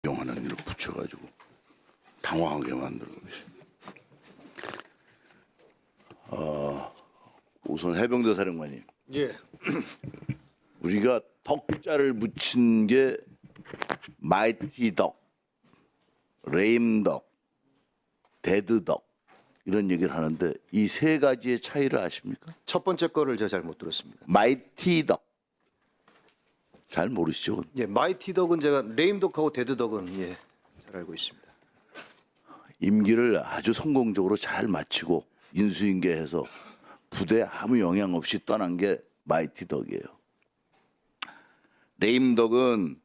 용하는 일을 붙여가지고 당황하게 만들고 계십니다. 우선 해병대 사령관님, 예. 우리가 덕자를 붙인 게 마이티 덕, 레임 덕, 데드 덕 이런 얘기를 하는데 이 세 가지의 차이를 아십니까? 첫 번째 거를 제가 잘 못 들었습니다. 마이티 덕 잘 모르시죠? 예, 마이티 덕은 제가 레임덕하고 데드덕은 예, 잘 알고 있습니다. 임기를 아주 성공적으로 잘 마치고 인수인계해서 부대에 아무 영향 없이 떠난 게 마이티 덕이에요. 레임 덕은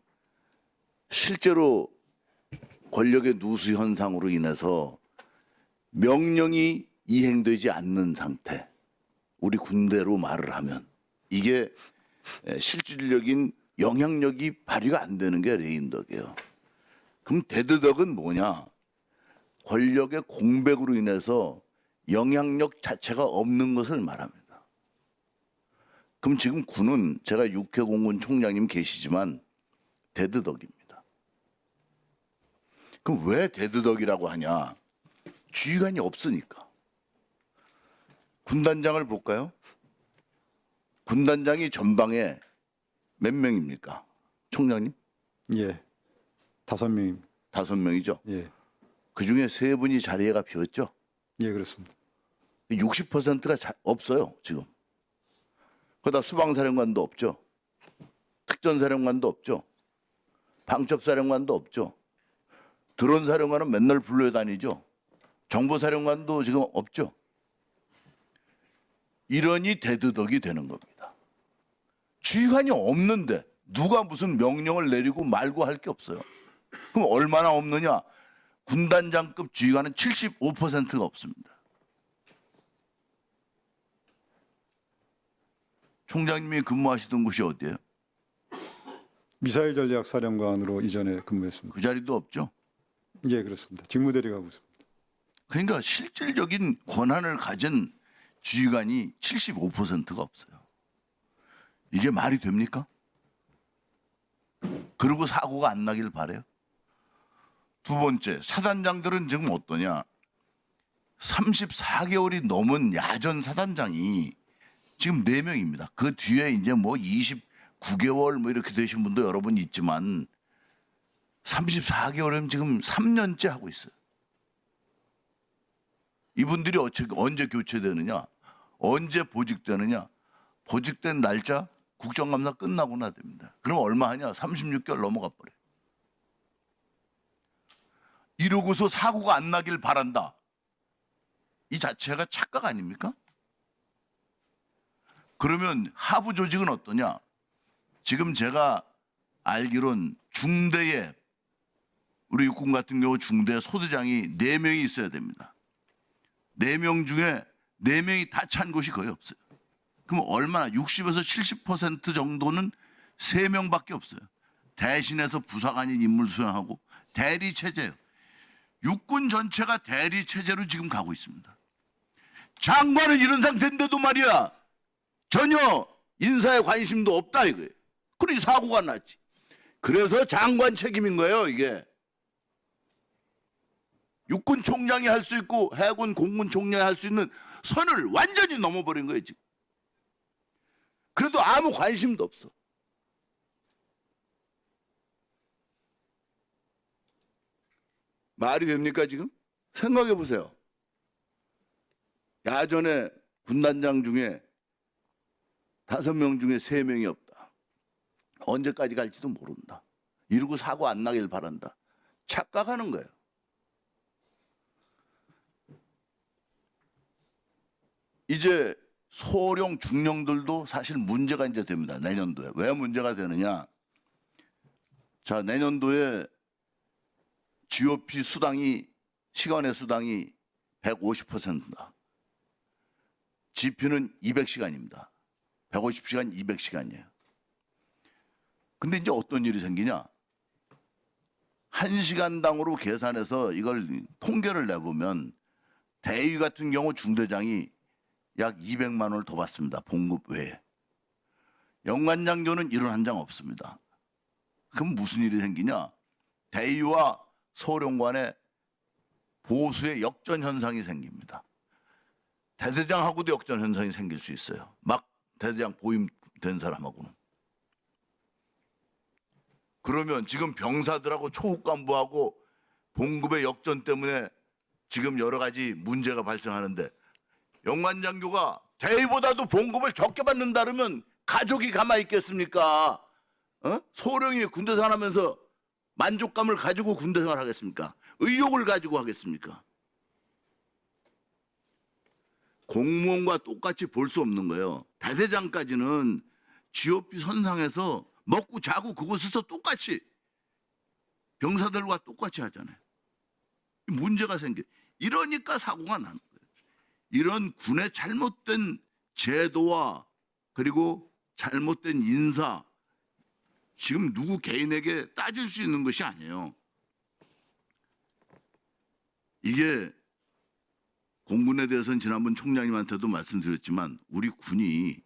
실제로 권력의 누수 현상으로 인해서 명령이 이행되지 않는 상태, 우리 군대로 말을 하면 이게 실질적인 영향력이 발휘가 안 되는 게 레임덕이에요. 그럼 데드덕은 뭐냐? 권력의 공백으로 인해서 영향력 자체가 없는 것을 말합니다. 그럼 지금 군은 제가 육해공군 총장님 계시지만 데드덕입니다. 그럼 왜 데드덕이라고 하냐? 지휘관이 없으니까. 군단장을 볼까요? 군단장이 전방에 몇 명입니까? 총장님? 예, 5명입니다. 5명이죠. 예, 그 중에 3분이 자리가 비었죠. 예, 그렇습니다. 60%가 없어요, 지금. 그러다 수방사령관도 없죠. 특전사령관도 없죠. 방첩사령관도 없죠. 드론사령관은 맨날 불러다니죠. 정보사령관도 지금 없죠. 이러니 데드덕이 되는 겁니다. 지휘관이 없는데 누가 무슨 명령을 내리고 말고 할 게 없어요. 그럼 얼마나 없느냐? 군단장급 지휘관은 75%가 없습니다. 총장님이 근무하시던 곳이 어디예요? 미사일 전략 사령관으로 이전에 근무했습니다. 그 자리도 없죠. 예, 그렇습니다. 직무대리하고 있습니다. 그러니까 실질적인 권한을 가진 지휘관이 75%가 없어요. 이게 말이 됩니까? 그리고 사고가 안 나길 바라요. 두 번째, 사단장들은 지금 어떠냐? 34개월이 넘은 야전 사단장이 지금 4명입니다. 그 뒤에 이제 뭐 29개월 뭐 이렇게 되신 분도 여러분 있지만 34개월이면 지금 3년째 하고 있어요. 이분들이 언제 교체되느냐? 언제 보직되느냐? 보직된 날짜 국정감사 끝나고나 됩니다. 그럼 얼마 하냐? 36개월 넘어가 버려요. 이러고서 사고가 안 나길 바란다. 이 자체가 착각 아닙니까? 그러면 하부 조직은 어떠냐? 지금 제가 알기론 중대에 우리 육군 같은 경우 중대 소대장이 4명이 있어야 됩니다. 4명 중에 4명이 다 찬 곳이 거의 없어요. 그럼 얼마나 60에서 70% 정도는 3명밖에 없어요. 대신해서 부사관인 임무를 수행하고 대리 체제예요. 육군 전체가 대리 체제로 지금 가고 있습니다. 장관은 이런 상태인데도 말이야. 전혀 인사에 관심도 없다 이거예요. 그러니 사고가 났지. 그래서 장관 책임인 거예요, 이게. 육군 총장이 할 수 있고 해군 공군 총장이 할 수 있는 선을 완전히 넘어버린 거예요, 지금. 그래도 아무 관심도 없어. 말이 됩니까, 지금? 생각해 보세요. 야전에 군단장 중에 5명 중에 3명이 없다. 언제까지 갈지도 모른다. 이러고 사고 안 나길 바란다. 착각하는 거예요. 이제 소령, 중령들도 사실 문제가 이제 됩니다. 내년도에. 왜 문제가 되느냐? 자, 내년도에 GOP 수당이, 시간의 수당이 150%입니다. GP는 200시간입니다. 150시간, 200시간이에요. 근데 이제 어떤 일이 생기냐? 1시간당으로 계산해서 이걸 통계를 내보면 대위 같은 경우 중대장이 약 200만 원을 더 받습니다. 봉급 외에. 연관장교는 이런 한 장 없습니다. 그럼 무슨 일이 생기냐? 대의와 소령 간의 보수의 역전 현상이 생깁니다. 대대장하고도 역전 현상이 생길 수 있어요. 막 대대장 보임된 사람하고는. 그러면 지금 병사들하고 초급 간부하고 봉급의 역전 때문에 지금 여러 가지 문제가 발생하는데 영관장교가 대위보다도 봉급을 적게 받는다 그러면 가족이 가만히 있겠습니까? 소령이 군대 생활하면서 만족감을 가지고 군대 생활 하겠습니까? 의욕을 가지고 하겠습니까? 공무원과 똑같이 볼 수 없는 거예요. 대대장까지는 GOP 선상에서 먹고 자고 그곳에서 똑같이 병사들과 똑같이 하잖아요. 문제가 생겨. 이러니까 사고가 나는 거예요. 이런 군의 잘못된 제도와 그리고 잘못된 인사, 지금 누구 개인에게 따질 수 있는 것이 아니에요. 이게 공군에 대해서는 지난번 총장님한테도 말씀드렸지만 우리 군이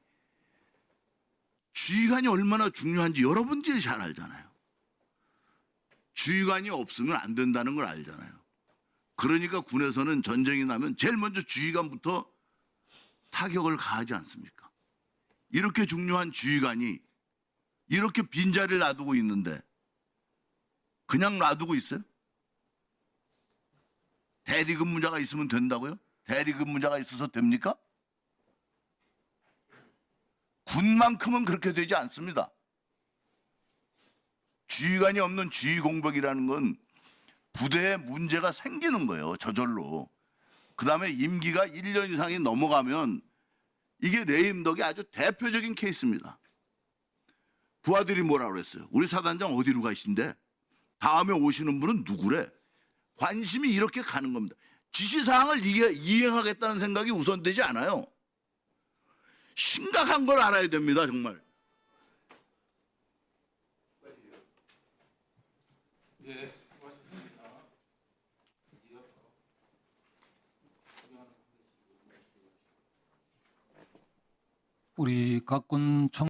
주의관이 얼마나 중요한지 여러분들이 잘 알잖아요. 주의관이 없으면 안 된다는 걸 알잖아요. 그러니까 군에서는 전쟁이 나면 제일 먼저 주의관부터 타격을 가하지 않습니까? 이렇게 중요한 주의관이 이렇게 빈자리를 놔두고 있는데 그냥 놔두고 있어요? 대리근무자가 있으면 된다고요? 대리근무자가 있어서 됩니까? 군만큼은 그렇게 되지 않습니다. 주의관이 없는 주의공백이라는 건 부대에 문제가 생기는 거예요. 저절로. 그다음에 임기가 1년 이상이 넘어가면 이게 레임덕의 아주 대표적인 케이스입니다. 부하들이 뭐라 그랬어요? 우리 사단장 어디로 가신대? 다음에 오시는 분은 누구래? 관심이 이렇게 가는 겁니다. 지시사항을 이행하겠다는 생각이 우선되지 않아요. 심각한 걸 알아야 됩니다, 정말. 우리 각군 총